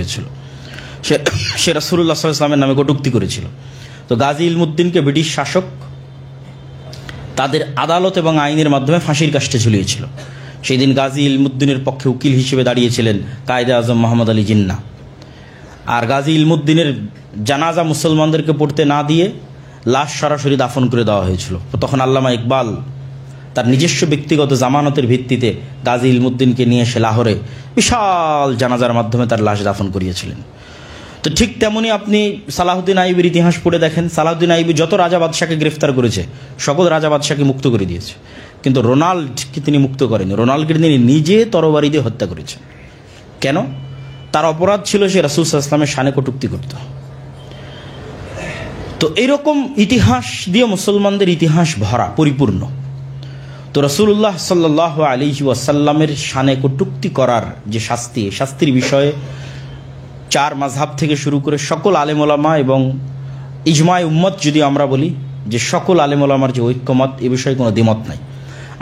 করেছিল, সে রাসূলুল্লাহ সাল্লাল্লাহু আলাইহি ওয়াসাল্লামের নামে কটূক্তি করেছিল। তো গাজী ইলমুদ্দিনকে ব্রিটিশ শাসক তাদের আদালত এবং আইনের মাধ্যমে ফাঁসির কাষ্ঠে ঝুলিয়েছিল। সেই দিন গাজী ইলমুদ্দিনের পক্ষে উকিল হিসেবে দাঁড়িয়েছিলেন কায়েদে আজম মোহাম্মদ আলী জিন্নাহ। আর গাজী ইলমুদ্দিনের জানাজা মুসলমানদেরকে পড়তে না দিয়ে লাশ সরাসরি দাফন করে দেওয়া হয়েছিল। তখন আল্লামা ইকবাল তার নিজস্ব ব্যক্তিগত জামানতের ভিত্তিতে গাজী ইলমুদ্দিনকে নিয়ে এসে লাহোরে বিশাল জানাজার মাধ্যমে তার লাশ দাফন করিয়েছিলেন। তো ঠিক তেমনি আপনি সালাহুদ্দিন আইয়ুবীর ইতিহাস পড়ে দেখেন, সালাহুদ্দিন আইয়ুবী যত রাজা বাদশাকে গ্রেফতার করেছে সকল রাজা বাদশাকে মুক্ত করে দিয়েছে, কিন্তু রোনাল্ডকে তিনি মুক্ত করেনি। রোনাল্ডকে তিনি নিজে তরবারি দিয়ে হত্যা করেছেন। কেন? তার অপরাধ ছিল সে রাসূল সাল্লাল্লাহু আলাইহি ওয়াসাল্লামের শানে কটূক্তি করত। তো এইরকম ইতিহাস দিয়ে মুসলমানদের ইতিহাস ভরা, পরিপূর্ণ। তো রাসূলুল্লাহ সাল্লাল্লাহু আলাইহি ওয়াসাল্লামের শানে কটূক্তি করার যে শাস্তি, শাস্তির বিষয়ে 4 মাযহাব থেকে শুরু করে সকল আলেম ওলামা এবং ইজমায়ে উম্মত যদি আমরা বলি যে সকল আলেম ওলামার যে ঐক্যমত, এ বিষয়ে কোনো দ্বিমত নাই।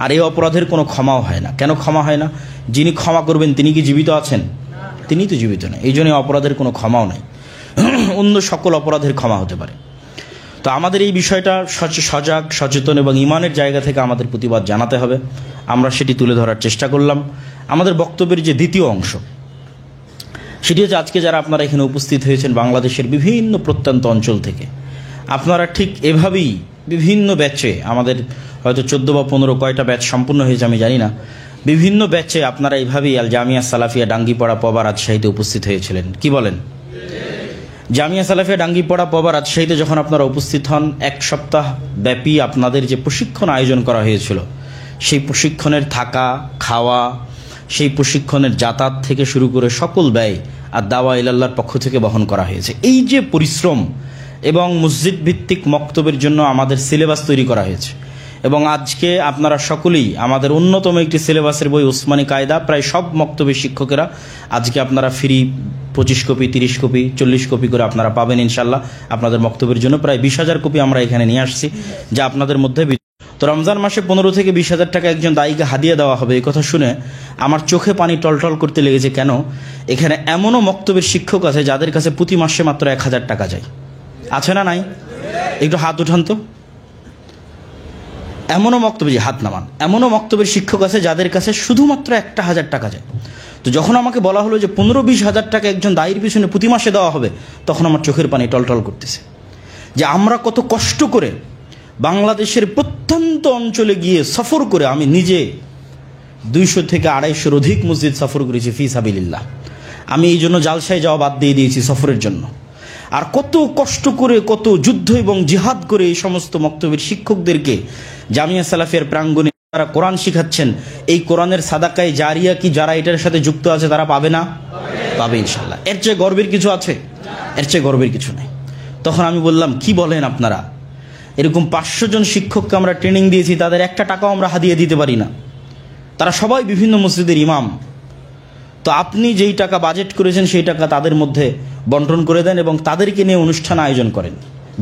আর এই অপরাধের কোনো ক্ষমাও হয় না। কেন ক্ষমা হয় না? যিনি ক্ষমা করবেন তিনি কি জীবিত আছেন? তিনি তো জীবিত নেই, এই জন্য অপরাধের কোনো ক্ষমাও নাই। অন্য সকল অপরাধের ক্ষমা হতে পারে। তো আমাদের এই বিষয়টা সজাগ, সচেতন এবং ইমানের জায়গা থেকে আমাদের প্রতিবাদ জানাতে হবে। আমরা সেটি তুলে ধরার চেষ্টা করলাম। আমাদের বক্তব্যের যে দ্বিতীয় অংশ, সেটি হচ্ছে আজকে যারা আপনারা এখানে উপস্থিত হয়েছেন বাংলাদেশের বিভিন্ন প্রত্যন্ত অঞ্চল থেকে, আপনারা ঠিক এভাবেই বিভিন্ন ব্যাচে, আমাদের হয়তো 14 বা 15 কয়টা ব্যাচ সম্পূর্ণ হয়েছে আমি জানি না, বিভিন্ন ব্যাচে আপনারা এইভাবেই আল জামিয়া সালাফিয়া ডাঙ্গিপাড়া পবা রাজশাহীতে উপস্থিত হয়েছিলেন। কি বলেন? জামিয়া সালাফিয়া ডাঙ্গিপাড়া পবা রাজশাহীতে যখন আপনারা উপস্থিত হন, 1 সপ্তাহ ব্যাপী আপনাদের যে প্রশিক্ষণ আয়োজন করা হয়েছিল, সেই প্রশিক্ষণের থাকা, খাওয়া, সেই প্রশিক্ষণের যাতায়াত থেকে শুরু করে সকল ব্যয় আর দাওয়া ইলাল্লাহর পক্ষ থেকে বহন করা হয়েছে। এই যে পরিশ্রম এবং মসজিদ ভিত্তিক মক্তবের জন্য আমাদের সিলেবাস তৈরি করা হয়েছে, এবং আজকে আপনারা সকলেই আমাদের অন্যতম একটি সিলেবাসের বই উসমানী কায়দা, প্রায় সব মক্তবের শিক্ষকেরা আজকে আপনারা ফ্রি 25 কপি, 30 কপি, 40 কপি করে আপনারা পাবেন ইনশাল্লাহ আপনাদের মক্তবের জন্য। প্রায় 20,000 কপি আমরা এখানে নিয়ে আসছি, যা আপনাদের মধ্যে। তো রমজান মাসে 15 থেকে 20,000 টাকা একজন দায়ীকে হাদিয়া দেওয়া হবে, এই কথা শুনে আমার চোখে পানি টলটল করতে লেগেছে। কেন? এখানে এমনও মক্তবের শিক্ষক আছে যাদের কাছে প্রতি মাসে মাত্র 1,000 টাকা যায়। আছে না নাই? একটু হাত উঠান তো। এমনও মক্তব্য, যে হাত নামান, এমনও মক্তবের শিক্ষক আছে যাদের কাছে শুধুমাত্র 1,000 টাকা যায়। তো যখন আমাকে বলা হলো যে 15-20 হাজার টাকা একজন দায়ীর পিছনে প্রতি মাসে দেওয়া হবে, তখন আমার চোখের পানি টলটল করতেছে যে আমরা কত কষ্ট করে বাংলাদেশের প্রত্যন্ত অঞ্চলে গিয়ে সফর করে, আমি নিজে 200 থেকে 250-এর অধিক মসজিদ সফর করেছি ফি সাবিলিল্লাহ। আমি এই জন্য জালসায় যাওয়া বাদ দিয়ে দিয়েছি সফরের জন্য। আর কত কষ্ট করে, কত যুদ্ধ এবং জিহাদ করে এই সমস্ত মক্তবের শিক্ষকদেরকে জামিয়া সালাফিয়ার প্রাঙ্গণে তারা কোরআন শিখাচ্ছেন। এই কোরআনের সাদাকায়ে জারিয়া কি যারা এটার সাথে যুক্ত আছে তারা পাবে না? পাবে ইনশাল্লাহ। এর চেয়ে গর্বের কিছু আছে? এর চেয়ে গর্বের কিছু নেই। তখন আমি বললাম, কি বলেন আপনারা? এরকম 500 জন শিক্ষককে আমরা ট্রেনিং দিয়েছি, তাদের 1 টাকাও আমরা হাদিয়া দিতে পারি না। তারা সবাই বিভিন্ন মসজিদের ইমাম। তো আপনি যেই টাকা বাজেট করেছেন সেই টাকা তাদের মধ্যে বন্টন করে দেন এবং তাদেরকে নিয়ে অনুষ্ঠান আয়োজন করেন।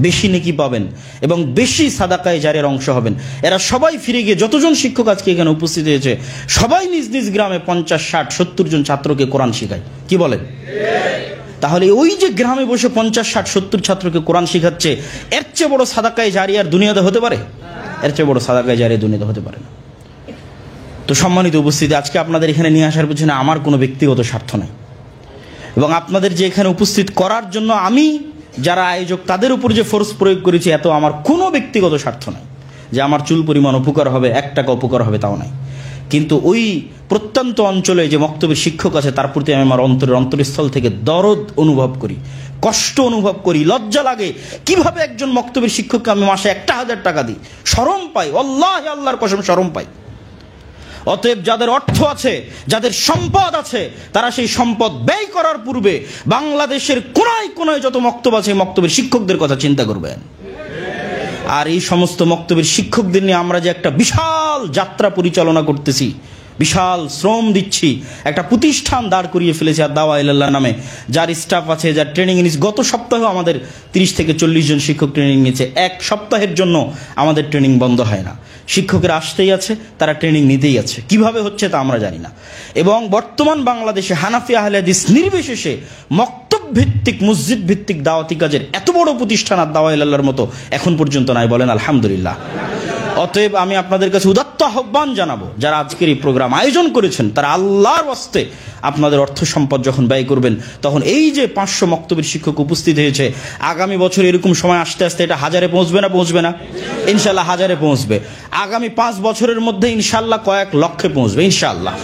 বেশি নেকি পাবেন এবং বেশি সাদাকায়ে জারিয়ার অংশ হবেন। এরা সবাই ফিরে গিয়ে, যতজন শিক্ষক আজকে এখানে উপস্থিত হয়েছে, সবাই নিজ নিজ গ্রামে 50, 60, 70 জন ছাত্রকে কোরআন শেখায়। কি বলেন? তাহলে ওই যে গ্রামে বসে 50, 60, 70 ছাত্রকে কোরআন শেখাচ্ছে, এর চেয়ে বড় সাদাকায়ে জারিয়ার দুনিয়াতে হতে পারে? এর চেয়ে বড় সাদাকায়ে জারিয়া দুনিয়াতে হতে পারে না। তো সম্মানিত উপস্থিতি, আজকে আপনাদের এখানে নিয়ে আসার পিছনে আমার কোনো ব্যক্তিগত স্বার্থ নাই, এবং আপনাদের যে এখানে উপস্থিত করার জন্য আমি যারা আয়োজক তাদের উপর যে ফোর্স প্রয়োগ করেছি, এত আমার কোনো ব্যক্তিগত স্বার্থ নাই যে আমার চুল পরিমাণ উপকার হবে, 1 টাকা উপকার হবে, তাও নাই। কিন্তু ওই প্রত্যন্ত অঞ্চলে যে মক্তবের শিক্ষক আছে তার প্রতি আমি আমার অন্তরস্থল থেকে দরদ অনুভব করি, কষ্ট অনুভব করি, লজ্জা লাগে। কিভাবে একজন মক্তবের শিক্ষককে আমি মাসে 1,000 টাকা দিই? শরম পাই, আল্লাহ, আল্লাহর কসম শরম পাই। অতএব যাদের অর্থ আছে, যাদের সম্পদ আছে, তারা সেই সম্পদ ব্যয় করার পূর্বে বাংলাদেশের কোনায় কোনায় যত মক্তব আছে মক্তবের শিক্ষকদের কথা চিন্তা করবেন। আর এই সমস্ত মক্তবের শিক্ষকদের নিয়ে আমরা যে একটা বিশাল যাত্রা পরিচালনা করতেছি, বিশাল শ্রম দিচ্ছি, একটা প্রতিষ্ঠান দাঁড় করিয়ে ফেলেছি আর দাওয়া ইলাল্লাহ নামে, যার স্টাফ আছে, যার ট্রেনিং নিচ্ছে। গত সপ্তাহে আমাদের 30 থেকে 40 জন শিক্ষক ট্রেনিং নিয়েছে। 1 সপ্তাহের জন্য আমাদের ট্রেনিং বন্ধ হয় না। শিক্ষকেরা আসতেই আছে, তারা ট্রেনিং নিতেই আছে। কিভাবে হচ্ছে তা আমরা জানি না। এবং বর্তমান বাংলাদেশে হানাফি আহলে হাদিস নির্বিশেষে মক্তব ভিত্তিক, মসজিদ ভিত্তিক দাওয়াতি কাজের এত বড় প্রতিষ্ঠান আর দাওয়া ইলাল্লাহর মতো এখন পর্যন্ত নাই, বলেন আলহামদুলিল্লাহ। অতএব আমি আপনাদের কাছে উদাত্ত আহ্বান জানাবো, যারা আজকের এই প্রোগ্রাম আয়োজন করেছেন তারা আল্লাহর ওয়াস্তে আপনাদের অর্থ সম্পদ যখন ব্যয় করবেন, তখন এই যে 500 মক্তবের শিক্ষক উপস্থিত হয়েছে, আগামী বছর এরকম সময় আস্তে আস্তে এটা 1000-এ পৌঁছবে না? ইনশাল্লাহ 1000-এ পৌঁছবে। আগামী 5 বছরের মধ্যে ইনশাল্লাহ কয়েক লক্ষে পৌঁছবে ইনশাল্লাহ।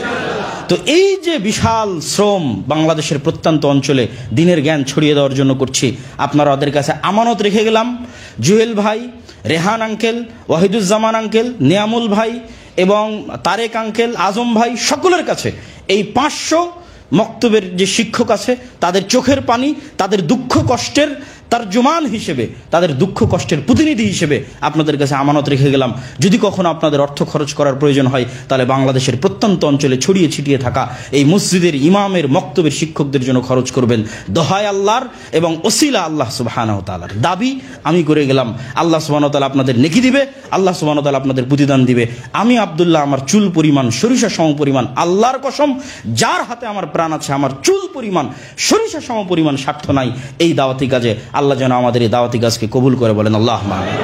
তো এই যে বিশাল শ্রম বাংলাদেশের প্রত্যন্ত অঞ্চলে দিনের জ্ঞান ছড়িয়ে দেওয়ার জন্য করছি, আপনারা ওদের কাছে আমানত রেখে গেলাম। জুয়েল ভাই, রেহান আঙ্কেল, ওয়াহিদুজ্জামান আঙ্কেল, নিয়ামুল ভাই এবং তারেক আঙ্কেল, আজম ভাই, সকলের কাছে এই 500 মক্তবের যে শিক্ষক আছে তাদের চোখের পানি, তাদের দুঃখ কষ্টের তারজুমান হিসেবে, তাদের দুঃখ কষ্টের প্রতিনিধি হিসেবে আপনাদের কাছে আমানত রেখে গেলাম। যদি কখনো আপনাদের অর্থ খরচ করার প্রয়োজন হয়, তাহলে বাংলাদেশের প্রত্যন্ত অঞ্চলে ছড়িয়ে ছিটিয়ে থাকা এই মসজিদের ইমামের, মক্তবের শিক্ষকদের জন্য খরচ করবেন। দোহায় আল্লাহর এবং ওসিলা আল্লাহ সুবহানাহু ওয়া তাআলার দাবি আমি করে গেলাম। আল্লাহ সুবহানাহু ওয়া তাআলা আপনাদের নেকি দিবে, আল্লাহ সুবহানাহু ওয়া তাআলা আপনাদের প্রতিদান দিবে। আমি আব্দুল্লাহ আমার চুল পরিমাণ, সরিষা সম পরিমাণ, আল্লাহর কসম যার হাতে আমার প্রাণ আছে, আমার চুল পরিমাণ, সরিষা সম পরিমাণ স্বার্থ নাই এই দাওয়াতি কাজে। আল্লাহ যেন আমাদের এই দাওয়াতি কাজকে কবুল করে, বলেন আল্লাহুম্মা আমিন।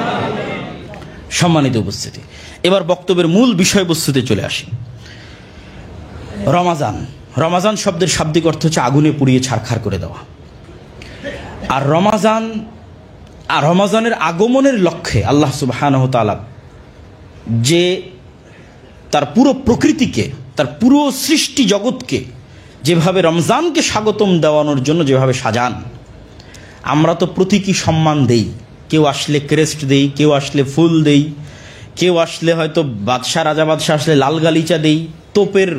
সম্মানিত উপস্থিতি, এবার বক্তব্যের মূল বিষয়বস্তুতে চলে আসি। রমাজান, রমাজান শব্দের শাব্দিক অর্থ হচ্ছে আগুনে পুড়িয়ে ছারখার করে দেওয়া। আর রমাজানের আগমনের লক্ষ্যে আল্লাহ সুবহানাহু ওয়া তাআলা যে তার পুরো প্রকৃতিকে, তার পুরো সৃষ্টি জগৎকে যেভাবে রমজানকে স্বাগতম দেওয়ানোর জন্য যেভাবে সাজান, আমরা তো প্রতীকী সম্মান দেই। কেউ আসলে ক্রেস্ট দেই, কেউ আসলে ফুল দেই, কেউ আসলে হয়তো বাদশাহ, রাজা বাদশাহ আসলে লাল গালিচা দেই, তোপের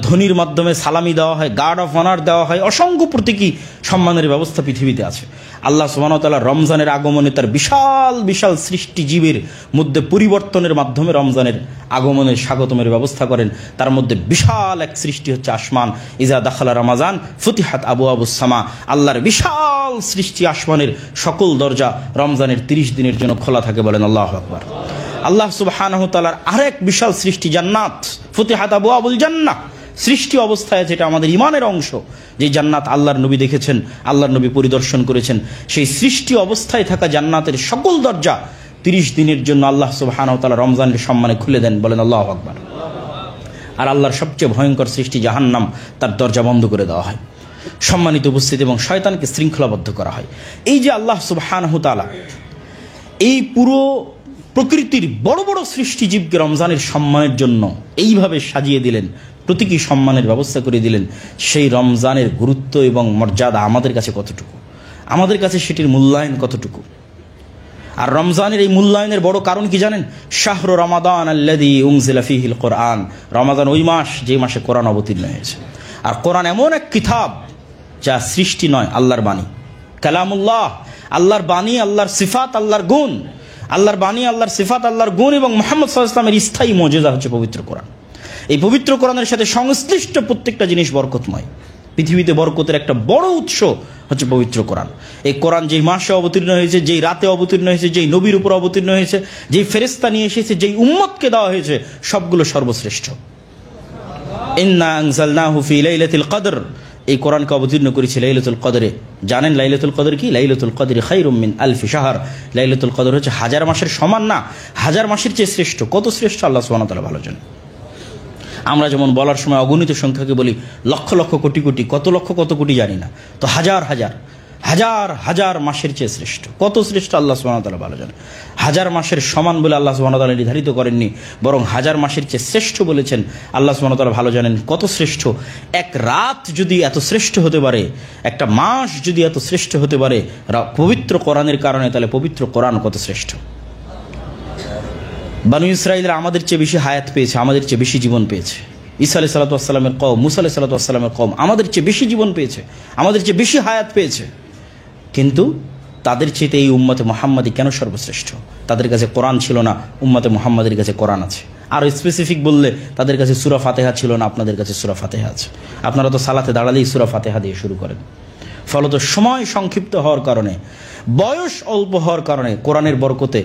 ধ্বনির মাধ্যমে সালামি দেওয়া হয়, গার্ড অফ অনার দেওয়া হয়, অসংখ্য প্রতীকী সম্মানের ব্যবস্থা পৃথিবীতে আছে। আল্লাহ সুবহানাহু ওয়া তাআলা রমজানের আগমনে তার বিশাল বিশাল সৃষ্টি জীবের মধ্যে পরিবর্তনের মাধ্যমে রমজানের আগমনের স্বাগতমের ব্যবস্থা করেন। তার মধ্যে বিশাল এক সৃষ্টি হচ্ছে আসমান। ইজা দাখালা রমাজান ফুতিহাত আবওয়াবুস সামা, আল্লাহর বিশাল সৃষ্টি, আসমানের সকল দরজা রমজানের 30 দিনের জন্য খোলা থাকে, বলেন আল্লাহু আকবার। আল্লাহ সুবহানাহু ওয়া তাআলার আরেক বিশাল সৃষ্টি জান্নাত, ফুতিহাত আবওয়াবুল জান্নাহ, সৃষ্টি অবস্থায় আছে, এটা আমাদের ইমানের অংশ। যে জান্নাত আল্লাহর নবী দেখেছেন, আল্লাহর নবী পরিদর্শন করেছেন, সেই সৃষ্টি অবস্থায় থাকা জান্নাতের সকল দরজা 30 দিনের জন্য আল্লাহ সুবহানাহু ওয়া তাআলা রমজানের সম্মানে খুলে দেন, বলেন আল্লাহু আকবার। আর আল্লাহর সবচেয়ে ভয়ঙ্কর সৃষ্টি জাহান্নাম, তার দরজা বন্ধ করে দেওয়া হয়। সম্মানিত উপস্থিতি, এবং শয়তানকে শৃঙ্খলাবদ্ধ করা হয়। এই যে আল্লাহ সুবহানাহু ওয়া তাআলা এই পুরো প্রকৃতির বড় বড় সৃষ্টিজীবকে রমজানের সম্মানের জন্য এইভাবে সাজিয়ে দিলেন, প্রতীকী সম্মানের ব্যবস্থা করে দিলেন, সেই রমজানের গুরুত্ব এবং মর্যাদা আমাদের কাছে কতটুকু, আমাদের কাছে সেটির মূল্যায়ন কতটুকু। আর রমজানের এই মূল্যায়নের বড় কারণ কি জানেন? শাহরু রমাদান আল্লাযী উনজিলা ফীহিল কোরআন, রমাদান ওই মাস যে মাসে কোরআন অবতীর্ণ হয়েছে। আর কোরআন এমন এক কিতাব যা সৃষ্টি নয়, আল্লাহর বাণী, কালামুল্লাহ, আল্লাহর বাণী, আল্লাহর সিফাত, আল্লাহর গুণ, আল্লাহর বাণী, আল্লাহর সিফাত, আল্লাহর গুণ এবং মুহাম্মদ সাল্লাল্লাহু আলাইহি ওয়াসাল্লামের স্থায়ী মুজিজা হচ্ছে পবিত্র কোরআন। এই পবিত্র কোরআনের সাথে সংশ্লিষ্ট প্রত্যেকটা জিনিস বরকতময়। পৃথিবীতে বরকতের একটা বড় উৎস হচ্ছে পবিত্র কোরআন। এই কোরআন যেই মাসে অবতীর্ণ হয়েছে, যেই রাতে অবতীর্ণ হয়েছে, যেই নবীর উপর অবতীর্ণ হয়েছে, যেই ফেরেশতা নিয়ে এসেছে, যেই উম্মতকে দেওয়া হয়েছে, সবগুলো সর্বশ্রেষ্ঠ। ইন্না আনজালনাহু ফি লাইলাতিল কদর, এই কোরআনকে অবতীর্ণ করেছে লাইলাতুল কদরে। জানেন লাইলাতুল কদর কি? লাইলাতুল কদরি খায়রুম মিন আলফি শাহর। লাইলাতুল কদর হচ্ছে 1000 মাসের সমান না, 1000 মাসের চেয়ে শ্রেষ্ঠ। কত শ্রেষ্ঠ আল্লাহ সুবহানাহু ওয়া তাআলা ভালো জানেন। আমরা যেমন বলার সময় অগণিত সংখ্যাকে বলি, লক্ষ লক্ষ কোটি কোটি, কত লক্ষ কত কোটি জানি না, তো হাজার হাজার হাজার হাজার মাসের চেয়ে শ্রেষ্ঠ। কত শ্রেষ্ঠ আল্লাহ সুবহানাহু ওয়া তাআলা ভালো জানেন। 1000 মাসের সমান বলে আল্লাহ সুবহানাহু ওয়া তাআলা নির্ধারিত করেননি, বরং 1000 মাসের চেয়ে শ্রেষ্ঠ বলেছেন। আল্লাহ সুবহানাহু ওয়া তাআলা ভালো জানেন কত শ্রেষ্ঠ। এক রাত যদি এত শ্রেষ্ঠ হতে পারে, একটা মাস যদি এত শ্রেষ্ঠ হতে পারে পবিত্র কোরআনের কারণে, তাহলে পবিত্র কোরআন কত শ্রেষ্ঠ। বানু ইসরাঈলরা আমাদের চেয়ে বেশি হায়াত পেয়েছে, আমাদের চেয়ে বেশি জীবন পেয়েছে। ঈসা আলাইহিস সালাতু ওয়াস সালামের কওম, মুসা আলাইহিস সালাতু ওয়াস সালামের কওম আমাদের চেয়ে বেশি জীবন পেয়েছে, আমাদের চেয়ে বেশি হায়াত পেয়েছে। কিন্তু তাদের চেয়ে এই উম্মতে মুহাম্মাদি কেন সর্বশ্রেষ্ঠ? তাদের কাছে কোরআন ছিল না, উম্মতে মুহাম্মাদের কাছে কোরআন আছে। আর স্পেসিফিক বললে তাদের কাছে সূরা ফাতিহা ছিল না, আপনাদের কাছে সূরা ফাতিহা আছে। আপনারা তো সালাতে দাঁড়ালেই সূরা ফাতিহা দিয়ে শুরু করেন। ফলত সময় সংক্ষিপ্ত হওয়ার কারণে, বয়স অল্প হওয়ার কারণে কোরআনের বরকতে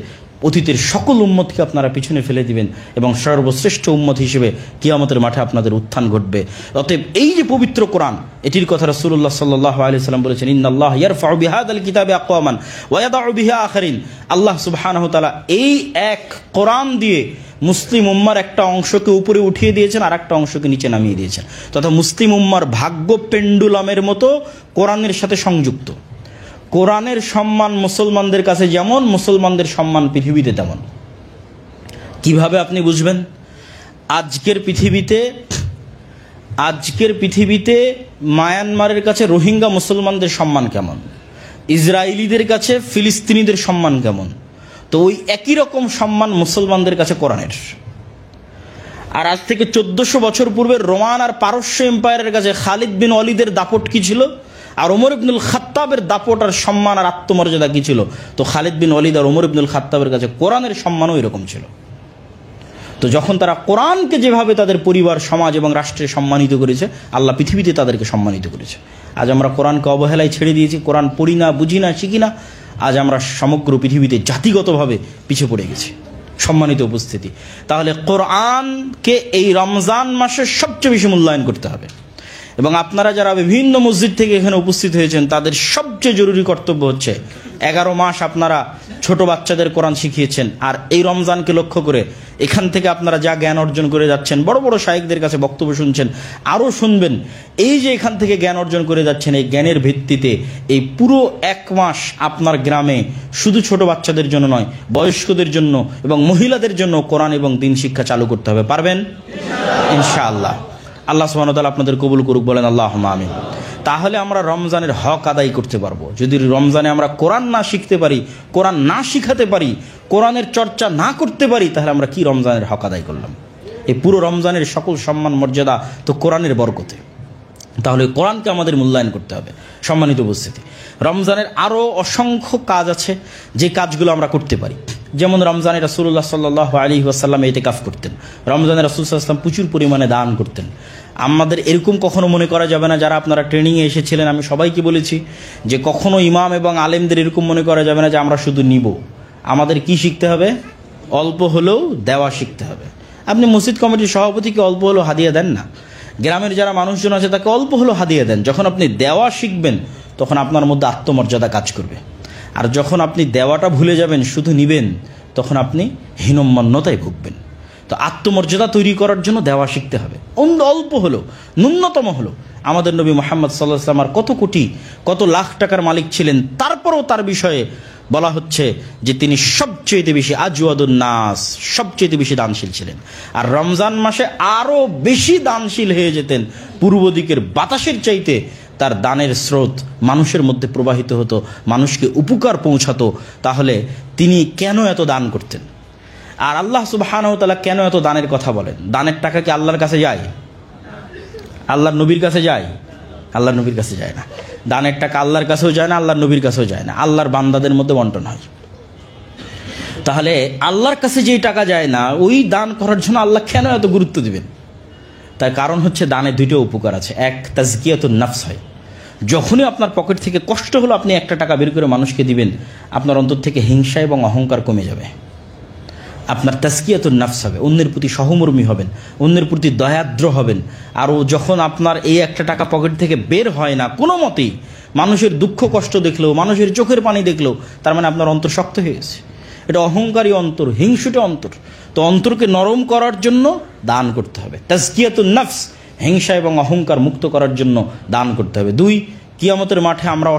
অতীতের সকল উম্মতকে আপনারা পিছনে ফেলে দিবেন এবং সর্বশ্রেষ্ঠ উম্মত হিসেবে কিয়ামতের মাঠে আপনাদের উত্থান ঘটবে। অতএব এই যে পবিত্র কোরআন, এটির কথা রাসূলুল্লাহ সাল্লাল্লাহু আলাইহি ওয়াসাল্লাম বলেছেন, ইন্নাল্লাহ ইয়ারফাউ বিহাদাল কিতাবি আকওয়ামান ওয়া ইয়াদাউ বিহা আখারিন। আল্লাহ সুবহানাহু ওয়া তাআলা এই এক কোরআন দিয়ে মুসলিম উম্মার একটা অংশকে উপরে উঠিয়ে দিয়েছেন আর একটা অংশকে নিচে নামিয়ে দিয়েছেন, তথা মুসলিম উম্মার ভাগ্য পেন্ডুলামের মতো কোরআনের সাথে সংযুক্ত। কোরআনের সম্মান মুসলমানদের কাছে যেমন, মুসলমানদের সম্মান পৃথিবীতে তেমন। কিভাবে আপনি বুঝবেন? আজকের পৃথিবীতে মায়ানমারের কাছে রোহিঙ্গা মুসলমানদের সম্মান কেমন, ইসরায়েলিদের কাছে ফিলিস্তিনিদের সম্মান কেমন, তো ওই একই রকম সম্মান মুসলমানদের কাছে কোরআনের। আর আজ থেকে 1400 বছর পূর্বে রোমান আর পারস্য এম্পায়ারের কাছে খালিদ বিন ওয়ালিদের দাপট কি ছিল, আর ওমর ইবনুল খাত্তাবের দাপট আর সম্মান আর আত্মমর্যাদা কি ছিল, তো খালিদ বিন ওয়ালিদ আর ওমর ইবনুল খাত্তাবের কাছে কোরআনের সম্মানও এরকম ছিল। তো যখন তারা কোরআনকে যেভাবে তাদের পরিবার, সমাজ এবং রাষ্ট্রে সম্মানিত করেছে, আল্লাহ পৃথিবীতে তাদেরকে সম্মানিত করেছে। আজ আমরা কোরআনকে অবহেলায় ছেড়ে দিয়েছি, কোরআন পড়ি না, বুঝি না, শিখি না। আজ আমরা সমগ্র পৃথিবীতে জাতিগতভাবে পিছিয়ে পড়ে গেছি। সম্মানিত উপস্থিতি, তাহলে কোরআনকে এই রমজান মাসে সবচেয়ে বেশি মূল্যায়ন করতে হবে। এবং আপনারা যারা বিভিন্ন মসজিদ থেকে এখানে উপস্থিত হয়েছেন, তাদের সবচেয়ে জরুরি কর্তব্য হচ্ছে 11 মাস আপনারা ছোট বাচ্চাদের কোরআন শিখিয়েছেন, আর এই রমজানকে লক্ষ্য করে এখান থেকে আপনারা যা জ্ঞান অর্জন করে যাচ্ছেন, বড় বড় শায়েখদের কাছে বক্তব্য শুনছেন, আরও শুনবেন। এই যে এখান থেকে জ্ঞান অর্জন করে যাচ্ছেন, এই জ্ঞানের ভিত্তিতে এই পুরো 1 মাস আপনার গ্রামে শুধু ছোট বাচ্চাদের জন্য নয়, বয়স্কদের জন্য এবং মহিলাদের জন্য কোরআন এবং দিন শিক্ষা চালু করতে হবে। পারবেন ইনশাআল্লাহ। আল্লাহ সুবহানাহু ওয়া তাআলা আপনাদের কবুল করুক, বলেন আল্লাহুম্মা আমিন। তাহলে আমরা রমজানের হক আদায় করতে পারবো। যদি রমজানে আমরা কোরআন না শিখতে পারি, কোরআন না শিখাতে পারি, কোরআনের চর্চা না করতে পারি, তাহলে আমরা কি রমজানের হক আদায় করলাম? এই পুরো রমজানের সকল সম্মান মর্যাদা তো কোরআনের বরকতে। তাহলে কোরআনকে আমাদের মূল্যায়ন করতে হবে। সম্মানিত উপস্থিতি, রমজানের আরও অসংখ্য কাজ আছে যে কাজগুলো আমরা করতে পারি। যেমন রমজানে রাসূলুল্লাহ সাল্লাল্লাহু আলাইহি ওয়াসাল্লাম ইতিকাফ করতেন। রমজানে রাসূল সাল্লাল্লাহু আলাইহি ওয়াসাল্লাম প্রচুর পরিমাণে দান করতেন। আমাদের এরকম কখনো মনে করা যাবে না, যারা আপনারা ট্রেনিংয়ে এসেছিলেন, আমি সবাইকে বলেছি যে কখনো ইমাম এবং আলেমদের এরকম মনে করা যাবে না যে আমরা শুধু নিব। আমাদের কি শিখতে হবে? অল্প হলেও দেওয়া শিখতে হবে। আপনি মসজিদ কমিটির সভাপতিকে অল্প হলেও হাদিয়া দেন না, গ্রামের যারা মানুষজন আছে তাকে অল্প হলেও হাদিয়া দেন। যখন আপনি দেওয়া শিখবেন, তখন আপনার মধ্যে আত্মমর্যাদা কাজ করবে। আর যখন আপনি দেওয়াটা ভুলে যাবেন, শুধু নিবেন, তখন আপনি হীনম্মন্যতায় ভুগবেন। তো আত্মমর্যাদা তৈরি করার জন্য দেওয়া শিখতে হবে, অল্প হলো, ন্যূনতম হলো। আমাদের নবী মুহাম্মদ সাল্লাল্লাহু আলাইহি ওয়াসাল্লাম কত কোটি, কত লাখ টাকার মালিক ছিলেন, তারপরেও তার বিষয়ে বলা হচ্ছে যে তিনি সবচেয়ে বেশি আজওয়াদুন নাস, সবচেয়ে বেশি দানশীল ছিলেন। আর রমজান মাসে আরও বেশি দানশীল হয়ে যেতেন। পূর্ব দিকের বাতাসের চাইতে তার দানের স্রোত মানুষের মধ্যে প্রবাহিত হতো, মানুষকে উপকার পৌঁছাতো। তাহলে তিনি কেন এত দান করতেন? আর আল্লাহ সুবহানাহু ওয়া তাআলা কেন এত দানের কথা বলেন? দানের টাকা কি আল্লাহর কাছে যায়? আল্লাহর নবীর কাছে যায়? আল্লাহর নবীর কাছে যায় না। দানের টাকা আল্লাহর কাছেও যায় না, আল্লাহর নবীর কাছেও যায় না, আল্লাহর বান্দাদের মধ্যে বন্টন হয়। তাহলে আল্লাহর কাছে যেই টাকা যায় না, ওই দান করার জন্য আল্লাহ কেন এত গুরুত্ব দিবেন? তার কারণ হচ্ছে দানের দুইটা উপকার আছে। এক, তাজকিয়াতুন নফস হয়। যখনই আপনার পকেট থেকে কষ্ট হলো আপনি একটা টাকা বের করে মানুষকে দিবেন, আপনার অন্তর থেকে হিংসা এবং অহংকার কমে যাবে। আপনার তাজকিয়াতুন নফস হবে, অন্যের প্রতি সহমর্মী হবেন, অন্যের প্রতি দয়াদ্র হবেন। আরও যখন আপনার এই একটা টাকা পকেট থেকে বের হয় না কোনো মতেই, মানুষের দুঃখ কষ্ট দেখলেও, মানুষের চোখের পানি দেখলেও, তার মানে আপনার অন্তর শক্ত হয়ে গেছে। এটা অহংকারী অন্তর, হিংসুটে অন্তর। তো অন্তরকে নরম করার জন্য দান করতে হবে। তাজকিয়াতুন নফস, হিংসা এবং অহংকার মুক্ত করার জন্য দান করতে হবে। 2, কিয়ামতের মাঠে আমরা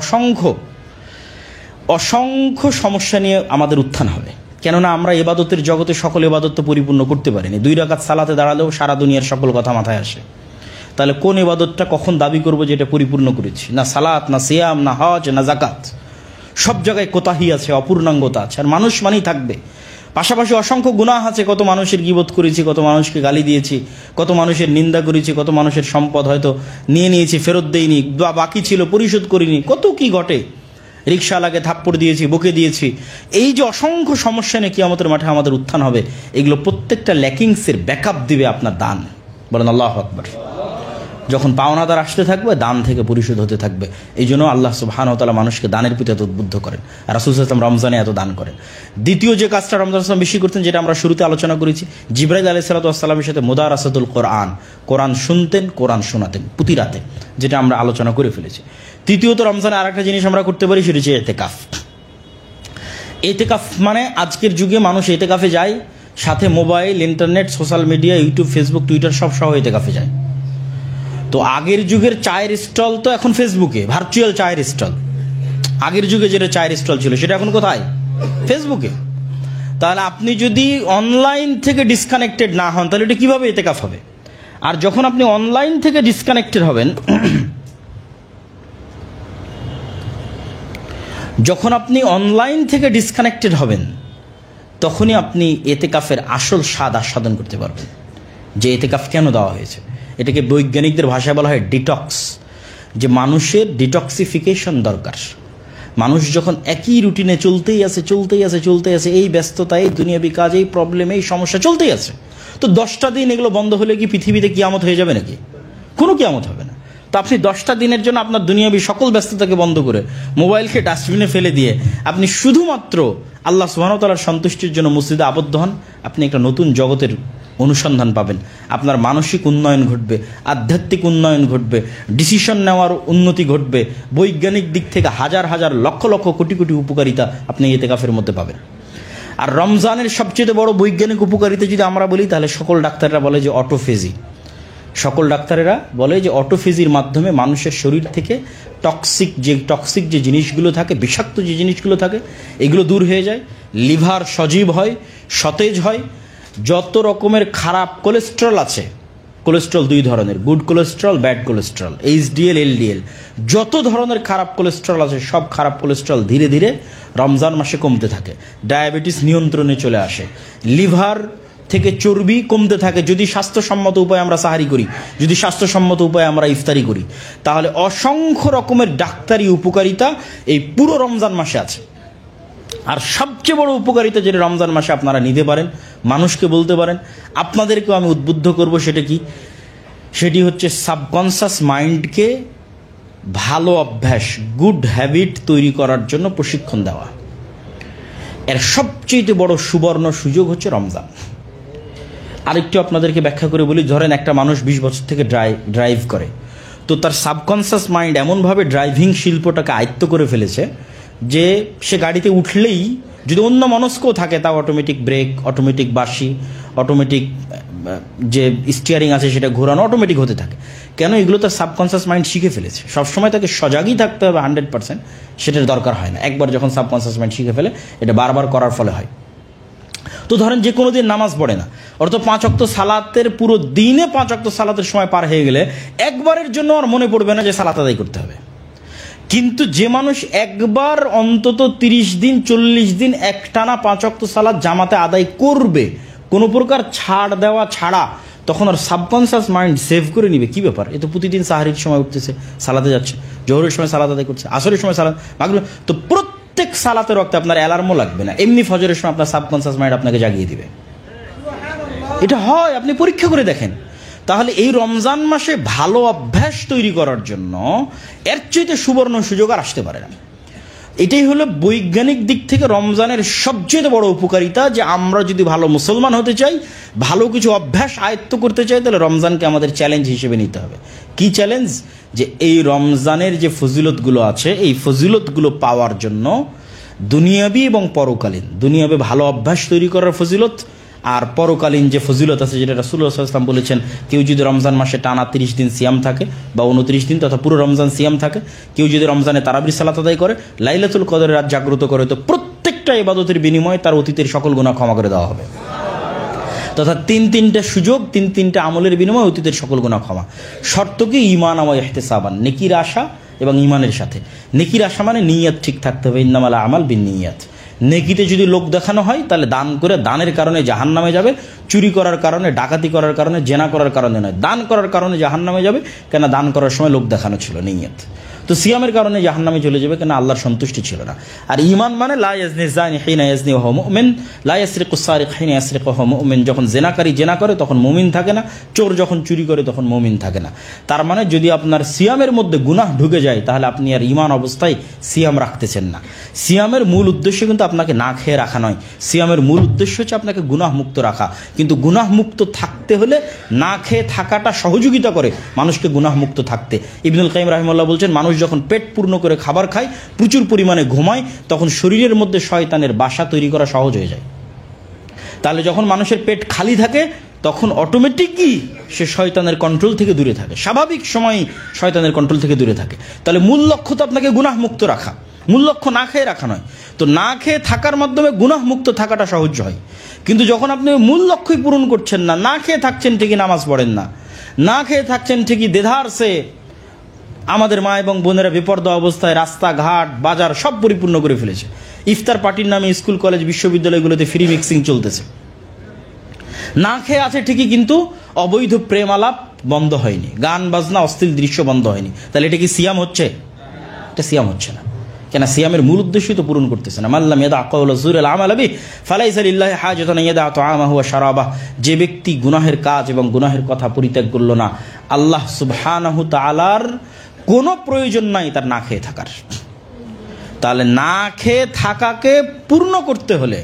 অসংখ্য সমস্যা নিয়ে আমাদের উত্থান হবে। কেননা আমরা ইবাদতের জগতে সকল ইবাদত তো পরিপূর্ণ করতে পারিনি। 2 রাকাত সালাতে দাঁড়ালেও সারা দুনিয়ার সকল কথা মাথায় আসে। তাহলে কোন ইবাদতটা কখন দাবি করবো যে এটা পরিপূর্ণ করেছি? না সালাত, না সিয়াম, না হজ, না জাকাত। সব জায়গায় কোতাহি আছে, অপূর্ণাঙ্গতা আছে। আর মানুষ মানেই থাকবে। পাশাপাশি অসংখ্য গুনাহ আছে। কত মানুষের গীবত করেছি, কত মানুষকে গালি দিয়েছি, কত মানুষের নিন্দা করেছি, কত মানুষের সম্পদ হয়তো নিয়ে নিয়েছি, ফেরত দেইনি, বা বাকি ছিল পরিশোধ করিনি। কত কি ঘটে। রিকশাওয়ালাকে থাপ্পড় দিয়েছি, বকে দিয়েছি। এই যে অসংখ্য সমস্যা নিয়ে কিয়ামতের মাঠে আমাদের উত্থান হবে, এগুলো প্রত্যেকটা ল্যাকিংসের ব্যাকআপ দিবে আপনার দান। বলেন আল্লাহু আকবার। যখন পাওনাদার আসতে থাকবে দান থেকে পরিশোধ হতে থাকবে। এই জন্য আল্লাহ সুবহানাহু ওয়া তাআলা মানুষকে দানের প্রতি এত উদ্বুদ্ধ করেন, আর রাসূল সাল্লাল্লাহু আলাইহি ওয়াসাল্লাম রমজানে এত দান করেন। দ্বিতীয় যে কাজটা রমজান সাল্লাম বেশি করতেন, যেটা আমরা শুরুতে আলোচনা করেছি, জিবরাইল আলাইহিস সালাতু ওয়াস সালামের সাথে মুদারাসাতুল কোরআন, কোরআন শুনতেন, কোরআন শোনাতেন প্রতি রাতে, যেটা আমরা আলোচনা করে ফেলেছি। তৃতীয়ত রমজানে আরেকটা জিনিস আমরা করতে পারি, সেটা হচ্ছে ইতিকাফ। ইতিকাফ মানে আজকের যুগে মানুষ ইতিকাফে যায়, সাথে mobile, internet, social media, YouTube, Facebook, Twitter সব সহ ইতিকাফে যায়। তো আগের যুগের চায়ের স্টল তো এখন ফেসবুকে, ভার্চুয়াল চায়ের স্টল। আগের যুগে যেটা চায়ের স্টল ছিল সেটা এখন কোথায়? ফেসবুকে। তাহলে আপনি যদি অনলাইন থেকে ডিসকানেক্টেড না হন, তাহলে এটা কীভাবে ইতিকাফ হবে? আর যখন আপনি অনলাইন থেকে ডিসকানেক্টেড হবেন, যখন আপনি অনলাইন থেকে ডিসকানেক্টেড হবেন, তখনই আপনি ইতিকাফের আসল স্বাদ আস্বাদন করতে পারবেন, যে ইতিকাফ কেন দেওয়া হয়েছে। এটাকে বৈজ্ঞানিকদের ভাষায় বলা হয় ডিটক্স, যে মানুষের ডিটক্সিফিকেশন দরকার। মানুষ যখন একই রুটিনে চলতেই আছে, এই ব্যস্ততা, এই দুনিয়াবি কাজ, এই প্রবলেম, এই সমস্যা চলতেই আছে, তো 10টা দিন এগুলো বন্ধ হলে কি পৃথিবীতে কিয়ামত হয়ে যাবে নাকি? কোনো কিয়ামত হবে না। তো আপনি 10টা দিনের জন্য আপনার দুনিয়াবি সকল ব্যস্ততাকে বন্ধ করে, মোবাইলকে ডাস্টবিনে ফেলে দিয়ে আপনি শুধুমাত্র আল্লাহ সুবহানাহু ওয়া তাআলার সন্তুষ্টির জন্য মসজিদে আবদ্ধ হন, আপনি একটা নতুন জগতের অনুসন্ধান পাবেন। আপনার মানসিক উন্নয়ন ঘটবে, আধ্যাত্মিক উন্নয়ন ঘটবে, ডিসিশন নেওয়ার উন্নতি ঘটবে, বৈজ্ঞানিক দিক থেকে হাজার হাজার লক্ষ লক্ষ কোটি কোটি উপকারিতা আপনি ইতিকাফের মধ্যে পাবেন। আর রমজানের সবচেয়ে বড় বৈজ্ঞানিক উপকারিতা যদি আমরা বলি, তাহলে সকল ডাক্তাররা বলে যে অটোফেজি। সকল ডাক্তারেরা বলে যে অটোফেজির মাধ্যমে মানুষের শরীর থেকে টক্সিক যে জিনিসগুলো থাকে, বিষাক্ত যে জিনিসগুলো থাকে, এগুলো দূর হয়ে যায়, লিভার সজীব হয়, সতেজ হয়। যত রকমের খারাপ কোলেস্ট্রল আছে, কোলেস্ট্রল 2 ধরনের, good cholesterol, bad cholesterol, HDL, LDL, যত ধরনের খারাপ কোলেস্ট্রল আছে, সব খারাপ কোলেস্ট্রল ধীরে ধীরে রমজান মাসে কমতে থাকে। ডায়াবেটিস নিয়ন্ত্রণে চলে আসে, লিভার থেকে চর্বি কমতে থাকে যদি স্বাস্থ্যসম্মত উপায়ে আমরা সাহারি করি, যদি স্বাস্থ্যসম্মত উপায়ে আমরা ইফতারি করি। তাহলে অসংখ্য রকমের ডাক্তারি উপকারিতা এই পুরো রমজান মাসে আছে। আর সবচেয়ে বড় উপকারিতা যেটা রমজান মাসে আপনারা নিতে পারেন, মানুষকে বলতে পারেন, আপনাদেরকেও আমি উদ্বুদ্ধ করব, সেটা কি? সেটি হচ্ছে সাবকনশাস মাইন্ডকে ভালো অভ্যাস, গুড হ্যাবিট তৈরি করার জন্য প্রশিক্ষণ দেওয়া। এর সবচেয়ে বড় সুবর্ণ সুযোগ হচ্ছে রমজান। আরেকটু আপনাদেরকে ব্যাখ্যা করে বলি, ধরেন একটা মানুষ 20 বছর থেকে ড্রাইভ করে, তো তার সাবকনশাস মাইন্ড এমনভাবে ড্রাইভিং শিল্পটাকে আয়ত্ত করে ফেলেছে যে সে গাড়িতে উঠলেই, যদি অন্য মনস্কও থাকে, তাও অটোমেটিক ব্রেক, অটোমেটিক বাঁশি, অটোমেটিক যে স্টিয়ারিং আছে সেটা ঘোরানো অটোমেটিক হতে থাকে। কেন? এগুলো তার সাবকনশাস মাইন্ড শিখে ফেলেছে। সবসময় তাকে সজাগই থাকতে হবে 100%, সেটার দরকার হয় না। একবার যখন সাবকনশাস মাইন্ড শিখে ফেলে, এটা বারবার করার ফলে হয়। তো ধরেন যে কোনো দিন নামাজ পড়ে না, অর্থাৎ 5 ওয়াক্ত সালাতের পুরো দিনে 5 ওয়াক্ত সালাতের সময় পার হয়ে গেলে একবারের জন্য আর মনে পড়বে না যে সালাত আদায় করতে হবে। কিন্তু যে মানুষ একবার অন্তত 30 দিন 40 দিন একটানা 5 ওয়াক্ত সালাত জামাতে আদায় করবে, কোনো প্রকার ছাড় দেওয়া ছাড়া, তখন আর সাবকনশাস মাইন্ড সেভ করে নিবে কি ব্যাপার, এ তো প্রতিদিন সাহারির সময় উঠতেছে, সালাতে যাচ্ছে, জোহরের সময় সালাত আদায় করছে, আসরের সময় সালাত, মাগরিব, তো প্রত্যেক সালাতের ওয়াক্তে আপনার অ্যালার্মও লাগবে না, এমনি ফজরের সময় আপনার সাবকনশাস মাইন্ড আপনাকে জাগিয়ে দিবে। এটা হয়, আপনি পরীক্ষা করে দেখেন। তাহলে এই রমজান মাসে ভালো অভ্যাস তৈরি করার জন্য এর চাইতে সুবর্ণ সুযোগ আর আসতে পারে না। এটাই হলো বৈজ্ঞানিক দিক থেকে রমজানের সবচেয়ে বড় উপকারিতা, যে আমরা যদি ভালো মুসলমান হতে চাই, ভালো কিছু অভ্যাস আয়ত্ত করতে চাই, তাহলে রমজানকে আমাদের চ্যালেঞ্জ হিসেবে নিতে হবে। কি চ্যালেঞ্জ? যে এই রমজানের যে ফজিলতগুলো আছে, এই ফজিলতগুলো পাওয়ার জন্য দুনিয়াবি এবং পরকালীন, দুনিয়াবি ভালো অভ্যাস তৈরি করার ফজিলত, আর পরকালীন যে ফজিলত আছে, যেটা রাসূলুল্লাহ সাল্লাল্লাহু আলাইহি ওয়াসাল্লাম বলেছেন, কেউ যদি রমজান মাসে টানা 30 দিন সিয়াম থাকে, বা 29 দিন তথা পুরো রমজান সিয়াম থাকে, কেউ যদি রমজানে তারাবির সালাত আদায় করে, লাইলাতুল কদরের রাত জাগ্রত করে, তো প্রত্যেকটা ইবাদতের বিনিময়ে তার অতীতের সকল গুনাহ ক্ষমা করে দেওয়া হবে। তথা 3টা সুযোগ, 3টা আমলের বিনিময়ে অতীতের সকল গুনাহ ক্ষমা। শর্ত কি? ঈমান ওয়া ইহতিসাবান, নেকির আশা এবং ঈমানের সাথে। নেকির আশা মানে নিয়ত ঠিক থাকতে হবে, ইন্নামাল আমাল বিন্নিয়াত। নেকিতে যদি লোক দেখানো হয়, তাহলে দান করে, দানের কারণে জাহান্নামে যাবে, চুরি করার কারণে, ডাকাতি করার কারণে, জেনা করার কারণে নয়, দান করার কারণে জাহান্নামে যাবে, কেন দান করার সময় লোক দেখানো ছিল, নিয়ত। তো সিয়ামের কারণে জাহান্নামে চলে যাবে, কেন আল্লাহর সন্তুষ্টি ছিল না। আর ঈমান মানে লা ইয়াজনি যানি হিনা ইয়াজনি ওয়া হুয়া মুমিন, লা ইয়াসরিকু সারিক হিনা ইয়াসরিকু ওয়া হুয়া মুমিন। যখন জেনাকারী জেনা করে তখন মুমিন থাকে না, চোর যখন চুরি করে তখন মুমিন থাকে না। তার মানে যদি আপনার সিয়ামের মধ্যে গুনাহ ঢুকে যায় তাহলে আপনি আর ঈমান অবস্থায় সিয়াম রাখতেছেন না। সিয়ামের মূল উদ্দেশ্য কিন্তু আপনাকে না খেয়ে রাখা নয়, সিয়ামের মূল উদ্দেশ্য হচ্ছে আপনাকে গুনাহ মুক্ত রাখা। কিন্তু গুনাহ মুক্ত থাকতে হলে না খেয়ে থাকাটা সহযোগিতা করে মানুষকে গুনাহ মুক্ত থাকতে। ইবনুল কাইয়িম রাহিমাহুল্লাহ বলছেন, মানুষ যখন পেট পূর্ণ করে খাবার খায়, প্রচুর পরিমাণে ঘুমায়, তখন শরীরের মধ্যে শয়তানের বাসা তৈরি করা সহজ হয়ে যায়। তাহলে যখন মানুষের পেট খালি থাকে তখন অটোমেটিকই সে শয়তানের কন্ট্রোল থেকে দূরে থাকে, স্বাভাবিক সময় শয়তানের কন্ট্রোল থেকে দূরে থাকে। তাহলে মূল লক্ষ্য তো আপনাকে গুনাহ মুক্ত রাখা, মূল লক্ষ্য না খেয়ে রাখা নয়। তো না খেয়ে থাকার মাধ্যমে গুনাহ মুক্ত থাকাটা সহজ হয়। কিন্তু যখন আপনি মূল লক্ষ্যই পূরণ করছেন না, না খেয়ে থাকছেন ঠিকই, নামাজ পড়েন না, না খেয়ে থাকছেন ঠিকই, দেধারসে আমাদের মা এবং বোনেরা বেপরদা অবস্থায় রাস্তাঘাট বাজার সব পরিপূর্ণ করে ফেলেছে। ইফতার পার্টির নামে স্কুল কলেজ বিশ্ববিদ্যালয়গুলোতে ফ্রি মিক্সিং চলতেছে। না খেয়ে আছে ঠিকই, কিন্তু অবৈধ প্রেম আলাপ বন্ধ হয়নি, গান বাজনা অশ্লীল দৃশ্য বন্ধ হয়নি। তাহলে এটা কি সিয়াম হচ্ছে? এটা সিয়াম হচ্ছে না। কেন? সিয়ামের মূল উদ্দেশ্যই তো পূরণ করতেছে না। মাল্লাম ইয়াদা কাওলা যুরিল আমাল বিহি ফালাইসা লিল্লাহি হাজাতুন ইয়াদা তুআমাহু ওয়া শারাবাহু। যে ব্যক্তি গুনাহের কাজ এবং গুনাহের কথা পরিত্যাগ করলো না, আল্লাহ সুবহানাহু তাআলার কোনো প্রয়োজন নাই তার না খেয়ে থাকার। তাহলে না খেয়ে থাকাকে পূর্ণ করতে হলে,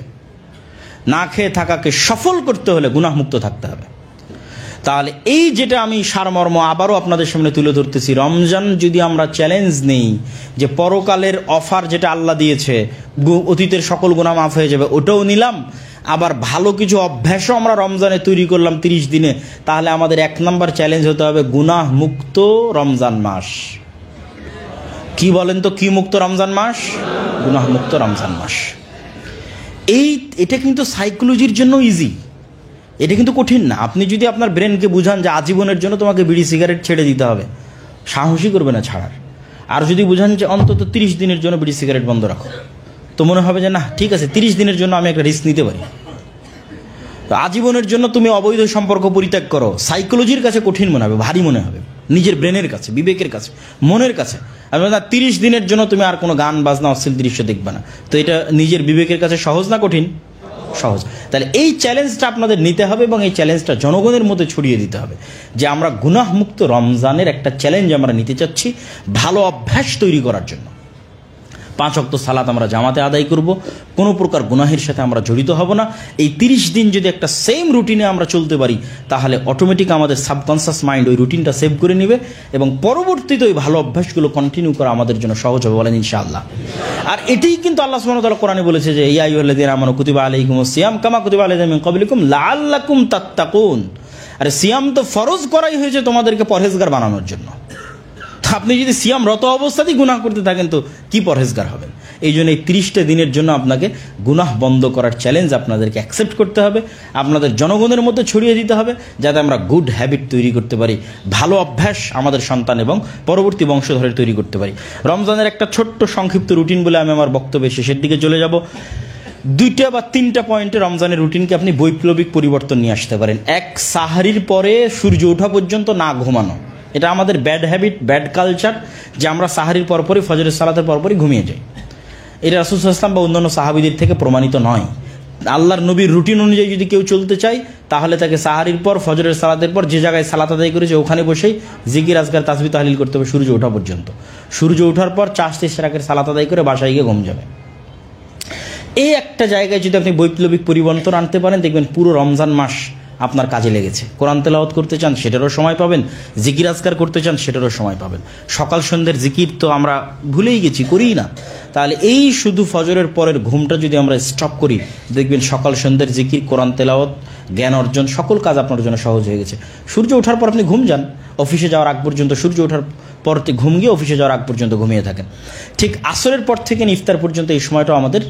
না খেয়ে থাকাকে সফল করতে হলে গুনাহ মুক্ত থাকতে হবে। তাহলে এই যেটা আমি সারমর্ম আবারও আপনাদের সামনে তুলে ধরতেছি, রমজান যদি আমরা চ্যালেঞ্জ নেই যে পরকালের অফার যেটা আল্লাহ দিয়েছে, অতীতের সকল গুনাহ মাফ হয়ে যাবে, ওটাও নিলাম, আবার ভালো কিছু অভ্যাসও আমরা রমজানে তৈরি করলাম 30 দিনে, তাহলে আমাদের 1 নম্বর চ্যালেঞ্জ হতে হবে গুনাহ মুক্ত রমজান মাস। কি বলেন তো, কি মুক্ত রমজান মাস? গুনাহ মুক্ত রমজান মাস। এটা কিন্তু সাইকোলজির জন্য ইজি, এটা কিন্তু কঠিন না। আপনি যদি আপনার ব্রেনকে বুঝান যে আজীবনের জন্য তোমাকে বিড়ি সিগারেট ছেড়ে দিতে হবে, সাহসী করবে না ছাড়ার। আর যদি বুঝান যে অন্তত 30 দিনের জন্য বিড়ি সিগারেট বন্ধ রাখো, তো মনে হবে যে না ঠিক আছে 30 দিনের জন্য আমি একটা রিস্ক নিতে পারি। তো আজীবনের জন্য তুমি অবৈধ সম্পর্ক পরিত্যাগ করো, সাইকোলজির কাছে কঠিন মনে হবে, ভারী মনে হবে, নিজের ব্রেনের কাছে, বিবেকের কাছে, মনের কাছে। আমি না 30 দিনের জন্য তুমি আর কোনো গান বাজনা অশ্লীল দৃশ্য দেখবে না, তো এটা নিজের বিবেকের কাছে সহজ না কঠিন? সহজ। তাহলে এই চ্যালেঞ্জটা আপনাদের নিতে হবে এবং এই চ্যালেঞ্জটা জনগণের মধ্যে ছড়িয়ে দিতে হবে যে আমরা গুনাহমুক্ত রমজানের একটা চ্যালেঞ্জ আমরা নিতে চাচ্ছি ভালো অভ্যাস তৈরি করার জন্য। 5 ওয়াক্ত সালাত আমরা জামাতে আদায় করব, কোনো প্রকার গুনাহের সাথে আমরা জড়িত হব না। এই 30 দিন যদি একটা সেম রুটিনে আমরা চলতে পারি, তাহলে অটোমেটিক আমাদের সাবকনসিয়াস মাইন্ড ওই রুটিনটা সেভ করে নেবে এবং পরবর্তীতে ওই ভালো অভ্যাসগুলো কন্টিনিউ করা আমাদের জন্য সহজ হবে, বলেন ইনশাআল্লাহ। আর এটাই কিন্তু আল্লাহ সুবহানাহু ওয়া তাআলা কোরআনে বলেছে যে ইয়া আইয়ুহাল্লাযীনা আমানু কুতিবা আলাইকুমুস সিয়াম কামা কুতিবা আলাল লাযীনা মিন ক্বাবলিকুম লাআল্লাকুম তাত্তাকুন। আরে সিয়াম তো ফরজ করাই হয়েছে তোমাদেরকে পরহেজগার বানানোর জন্য। আপনি যদি সিয়ামরত অবস্থাতেই গুনাহ করতে থাকেন তো কি পরহেজগার হবেন? এই জন্য এই 30টা দিনের জন্য আপনাকে গুনাহ বন্ধ করার চ্যালেঞ্জ আপনাদেরকে অ্যাকসেপ্ট করতে হবে, আপনাদের জনগণের মধ্যে ছড়িয়ে দিতে হবে, যাতে আমরা গুড হ্যাবিট তৈরি করতে পারি, ভালো অভ্যাস আমাদের সন্তান এবং পরবর্তী বংশধরের তৈরি করতে পারি। রমজানের একটা ছোট্ট সংক্ষিপ্ত রুটিন বলে আমি আমার বক্তব্যের শেষের দিকে চলে যাব। 2টা বা 3টা পয়েন্টে রমজানের রুটিনকে আপনি বৈপ্লবিক পরিবর্তন নিয়ে আসতে পারেন। 1, সাহারির পরে সূর্য ওঠা পর্যন্ত না ঘুমানো। এটা আমাদের ব্যাড হ্যাবিট, ব্যাড কালচার যে আমরা সাহারির পরপরই ফজরের সালাতের পরপরই ঘুমিয়ে যাই। এটা রাসূল সাল্লাল্লাহু আলাইহি ওয়াসাল্লাম বা অন্যান্য সাহাবীদের থেকে প্রমাণিত নয়। আল্লাহর নবীর রুটিন অনুযায়ী যদি কেউ চলতে চায় তাহলে তাকে সাহারির পর ফজরের সালাতের পর যে জায়গায় সালাত আদায় করেছে ওখানে বসেই জিকির আজকার তাসবিহ তাহলিল করতে হবে সূর্য ওঠা পর্যন্ত। সূর্য ওঠার পর 4 রাকাতের সালাত আদায় করে বাসায় গিয়ে ঘুম যাবে। এই একটা জায়গায় যদি আপনি বৈপ্লবিক পরিবর্তন আনতে পারেন, দেখবেন পুরো রমজান মাস আপনার কাজে লেগেছে। কোরআন তেলাওয়াত করতে চান সেটারও সময় পাবেন, জিকির আজকার করতে চান সেটারও সময় পাবেন। সকাল সন্ধ্যের জিকির তো আমরা ভুলেই গেছি, করিই না। তাহলে এই শুধু ফজরের পরের ঘুমটা যদি আমরা স্টপ করি, দেখবেন সকাল সন্ধ্যের জিকির, কোরআন তেলাওয়াত, জ্ঞান অর্জন সকল কাজ আপনার জন্য সহজ হয়ে গেছে। সূর্য ওঠার পর আপনি ঘুম যান, অফিসে যাওয়ার আগ পর্যন্ত সূর্য ওঠার পর ঘুম গিয়ে অফিসে যাওয়ার আগ পর্যন্ত ঘুমিয়ে থাকেন। ঠিক আসরের পর থেকে ইফতার পর্যন্ত এই সময়টাও আমাদের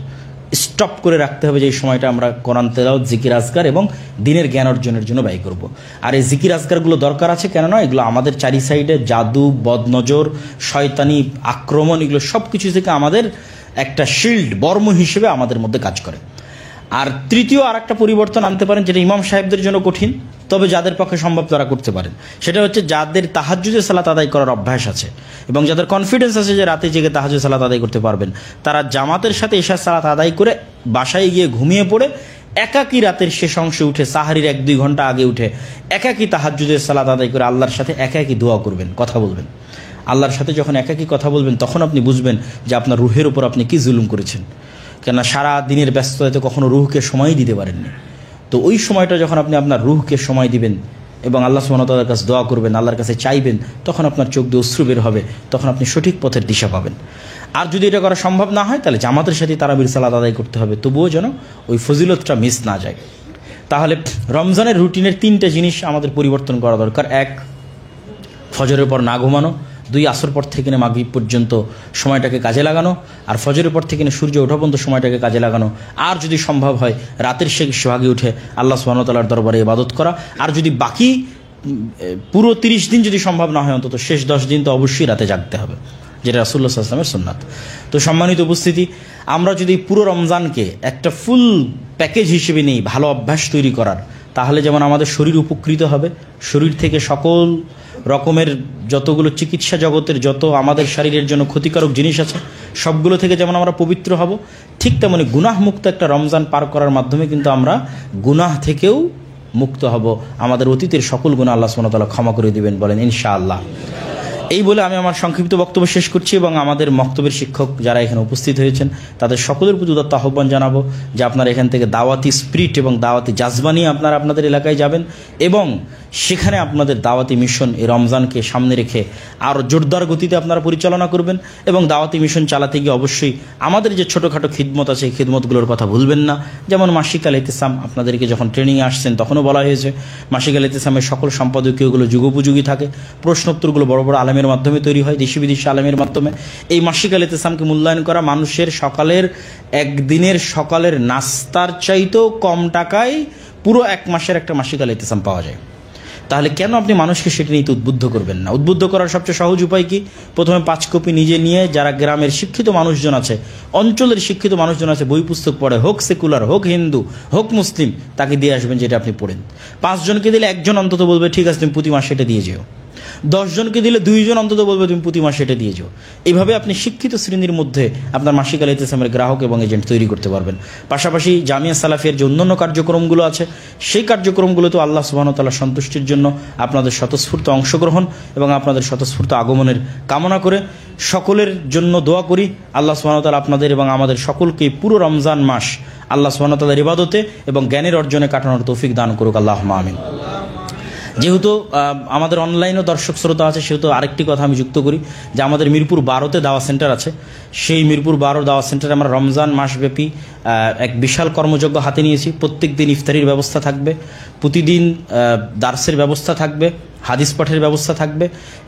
স্টপ করে রাখতে হবে যে এই সময়টা আমরা কোরআন তেলাওয়াত, জিকির আজকার এবং দিনের জ্ঞান অর্জনের জন্য ব্যয় করব। আর এই জিকির আজকারগুলো দরকার আছে কেন নয়, এগুলো আমাদের চারি সাইডে জাদু, বদনজর, শয়তানি আক্রমণ, এগুলো সব কিছু থেকে আমাদের একটা শিল্ড, বর্ম হিসেবে আমাদের মধ্যে কাজ করে। আর তৃতীয় আর একটা পরিবর্তন আনতে পারেন যেটা ইমাম সাহেবদের জন্য কঠিন, তবে যাদের পক্ষে সম্ভব তারা করতে পারেন। সেটা হচ্ছে যাদের তাহাজ্জুদের সালাত আদায় করার অভ্যাস আছে এবং যাদের কনফিডেন্স আছে যে রাতে জেগে তাহাজ্জুদ সালাত আদায় করতে পারবেন, তারা জামাতের সাথে এশার সালাত আদায় করে বাসায় গিয়ে ঘুমিয়ে পড়ে একাকী রাতের শেষ অংশে উঠে সাহারির 1-2 ঘন্টা আগে উঠে একাকী তাহাজ্জুদের সালাত আদায় করে আল্লাহর সাথে একাকী দোয়া করবেন, কথা বলবেন। আল্লাহর সাথে যখন একাকী কথা বলবেন তখন আপনি বুঝবেন যে আপনার রুহের উপর আপনি কি জুলুম করেছেন। কেননা সারা দিনের ব্যস্ততাতে কখনো রুহকে সময় দিতে পারেননি। তো ওই সময়টা যখন আপনি আপনার রুহকে সময় দিবেন এবং আল্লাহ সুবহানাহু ওয়া তাআলার কাছে দোয়া করবেন, আল্লাহর কাছে চাইবেন, তখন আপনার চোখ দিয়ে অশ্রু বের হবে, তখন আপনি সঠিক পথের দিশা পাবেন। আর যদি এটা করা সম্ভব না হয় তাহলে জামাতের সাথে তারাবির সালাত আদায় করতে হবে, তবুও যেন ওই ফজিলতটা মিস না যায়। তাহলে রমজানের রুটিনের 3টে জিনিস আমাদের পরিবর্তন করা দরকার। 1, ফজরের পর না ঘুমানো। 2, আসর পর থেকে মাগরিব পর্যন্ত সময়টাকে কাজে লাগানো। আর ফজরের পর থেকে সূর্য ওঠা পর্যন্ত সময়টাকে কাজে লাগানো। আর যদি সম্ভব হয় রাতের শেষ ভাগে উঠে আল্লাহ সুবহানাহু ওয়া তাআলার দরবারে ইবাদত করা। আর যদি বাকি পুরো 30 দিন যদি সম্ভব না হয়, অন্তত শেষ 10 দিন তো অবশ্যই রাতে জাগতে হবে, যেটা রাসূলুল্লাহ সাল্লাল্লাহু আলাইহি ওয়াসাল্লামের সুন্নাত। তো সম্মানিত উপস্থিতি, আমরা যদি পুরো রমজানকে একটা ফুল প্যাকেজ হিসেবে নিই ভালো অভ্যাস তৈরি করার, তাহলে যেমন আমাদের শরীর উপকৃত হবে, শরীর থেকে সকল রকমের যতগুলো চিকিৎসা জগতের যত আমাদের শরীরের জন্য ক্ষতিকারক জিনিস আছে সবগুলো থেকে যেমন আমরা পবিত্র হব, ঠিক তেমনি গুনাহমুক্ত একটা রমজান পার করার মাধ্যমে কিন্তু আমরা গুনাহ থেকেও মুক্ত হব। আমাদের অতীতের সকল গুনাহ আল্লাহ সুবহানাহু ওয়া তাআলা ক্ষমা করে দিবেন, বলেন ইনশাআল্লাহ। এই বলে আমি আমার সংক্ষিপ্ত বক্তব্য শেষ করছি এবং আমাদের বক্তব্যের শিক্ষক যারা এখানে উপস্থিত হয়েছেন তাদের সকলের প্রতি উদাত্ত আহ্বান জানাবো যে আপনারা এখান থেকে দাওয়াতি স্পিরিট এবং দাওয়াতি জাজবা নিয়ে আপনারা আপনাদের এলাকায় যাবেন এবং সেখানে আপনাদের দাওয়াতি মিশন এই রমজানকে সামনে রেখে আরও জোরদার গতিতে আপনারা পরিচালনা করবেন। এবং দাওয়াতি মিশন চালাতে গিয়ে অবশ্যই আমাদের যে ছোটোখাটো খিদমত আছে এই খিদমতগুলোর কথা ভুলবেন না। যেমন মাসিক আল ইতিসাম, আপনাদেরকে যখন ট্রেনিংয়ে আসছেন তখনও বলা হয়েছে মাসিক আল ইতিসামের সকল সম্পাদকীয়গুলো যুগোপযোগী থাকে, প্রশ্নোত্তরগুলো বড় বড় আলেমের মাধ্যমে তৈরি হয়, দেশি বিদেশি আলেমের মাধ্যমে। এই মাসিক আল ইতিসামকে মূল্যায়ন করা মানুষের সকালের একদিনের সকালের নাস্তার চাইতেও কম টাকায় পুরো 1 মাসের একটা মাসিক আল ইতিসাম পাওয়া যায়। তাহলে কেন আপনি মানুষকে সেটা নিতে উদ্বুদ্ধ করবেন না? উদ্বুদ্ধ করার সবচেয়ে সহজ উপায় কি? প্রথমে 5 কপি নিজে নিয়ে যারা গ্রামের শিক্ষিত মানুষজন আছে, অঞ্চলের শিক্ষিত মানুষজন আছে, বই পুস্তক পড়ে, হোক সেকুলার, হোক হিন্দু, হোক মুসলিম, তাকে দিয়ে আসবেন যেটা আপনি পড়েন। 5 জনকে দিলে 1 জন অন্তত বলবে ঠিক আছে তুমি প্রতি মাসে এটা দিয়ে যেও। 10 জনকে দিলে 2 জন অন্তত বলবে তুমি প্রতি মাসে এটা দিয়ে যাও। এইভাবে আপনি শিক্ষিত শ্রেণীর মধ্যে আপনার মাসিক আল ইতিসামের গ্রাহক এবং এজেন্ট তৈরি করতে পারবেন। পাশাপাশি জামিয়া সালাফিয়ার যে অন্যান্য কার্যক্রমগুলো আছে সেই কার্যক্রমগুলোতেও আল্লাহ সুবহানাহু ওয়া তাআলার সন্তুষ্টির জন্য আপনাদের স্বতঃস্ফূর্ত অংশগ্রহণ এবং আপনাদের স্বতঃস্ফূর্ত আগমনের কামনা করে সকলের জন্য দোয়া করি আল্লাহ সুবহানাহু ওয়া তাআলা আপনাদের এবং আমাদের সকলকে পুরো রমজান মাস আল্লাহ সুবহানাহু ওয়া তাআলার ইবাদতে এবং জ্ঞানের অর্জনে কাটানোর তৌফিক দান করুক, আল্লাহুম্মা আমিন। যেহেতু আমাদের অনলাইনেও দর্শক শ্রোতা আছে সেহেতু আরেকটি কথা আমি যুক্ত করি যে আমাদের মিরপুর 12-তে দাওয়া সেন্টার আছে। সেই মিরপুর 12 দাওয়া সেন্টারে আমরা রমজান মাসব্যাপী এক বিশাল কর্মযজ্ঞ হাতে নিয়েছি। প্রত্যেক দিন ইফতারির ব্যবস্থা থাকবে, প্রতিদিন দার্সের ব্যবস্থা থাকবে, হাদিস পাঠের ব্যবস্থা থাকবে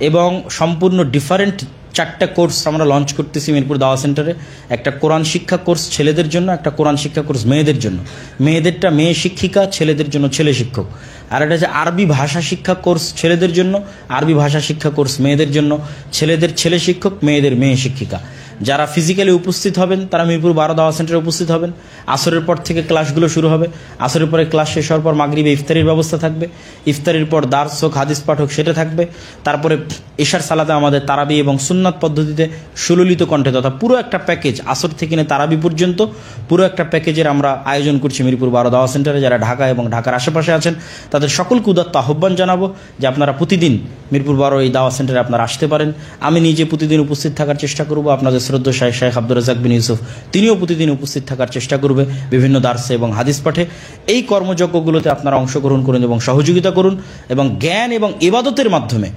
এবং সম্পূর্ণ ডিফারেন্ট 4টা কোর্স আমরা লঞ্চ করতেছি মিরপুর দাওয়া সেন্টারে। একটা কোরআন শিক্ষা কোর্স ছেলেদের জন্য, একটা কোরআন শিক্ষা কোর্স মেয়েদের জন্য, মেয়েদেরটা মেয়ে শিক্ষিকা, ছেলেদের জন্য ছেলে শিক্ষক। আর এটা হচ্ছে আরবি ভাষা শিক্ষা কোর্স ছেলেদের জন্য, আরবি ভাষা শিক্ষা কোর্স মেয়েদের জন্য, ছেলেদের ছেলে শিক্ষক, মেয়েদের মেয়ে শিক্ষিকা। যারা ফিজিক্যালি উপস্থিত হবেন তারা মিরপুর 12 দাওয়া সেন্টারে উপস্থিত হবেন। আসরের পর থেকে ক্লাসগুলো শুরু হবে, আসরের পরে ক্লাস শেষ হওয়ার পর মাগরিবে ইফতারির ব্যবস্থা থাকবে, ইফতারির পর দার্স হোক হাদিস পাঠ হোক সেটা থাকবে। তারপরে এশার সালাতে আমাদের তারাবি এবং সুন্নাত পদ্ধতিতে সুললিত কণ্ঠে তথা পুরো একটা প্যাকেজ আসর থেকে নিয়ে তারাবি পর্যন্ত পুরো একটা প্যাকেজের আমরা আয়োজন করছি মিরপুর 12 দাওয়া সেন্টারে। যারা ঢাকা এবং ঢাকার আশেপাশে আছেন তাদের সকলকে উদাত্ত আহ্বান জানাবো যে আপনারা প্রতিদিন মিরপুর 12 এই দাওয়া সেন্টারে আপনারা আসতে পারেন। আমি নিজে প্রতিদিন উপস্থিত থাকার চেষ্টা করব। আপনাদের শ্রদ্ধা শেখ আব্দুর রাজ্জাক বিন ইউসুফ তিনিও প্রতিদিন উপস্থিত থাকার চেষ্টা করবে বিভিন্ন দার্সে এবং হাদিস পাঠে। এই কর্মযজ্ঞগুলোতে আপনারা অংশগ্রহণ করুন এবং সহযোগিতা করুন এবং জ্ঞান এবং ইবাদতের মাধ্যমে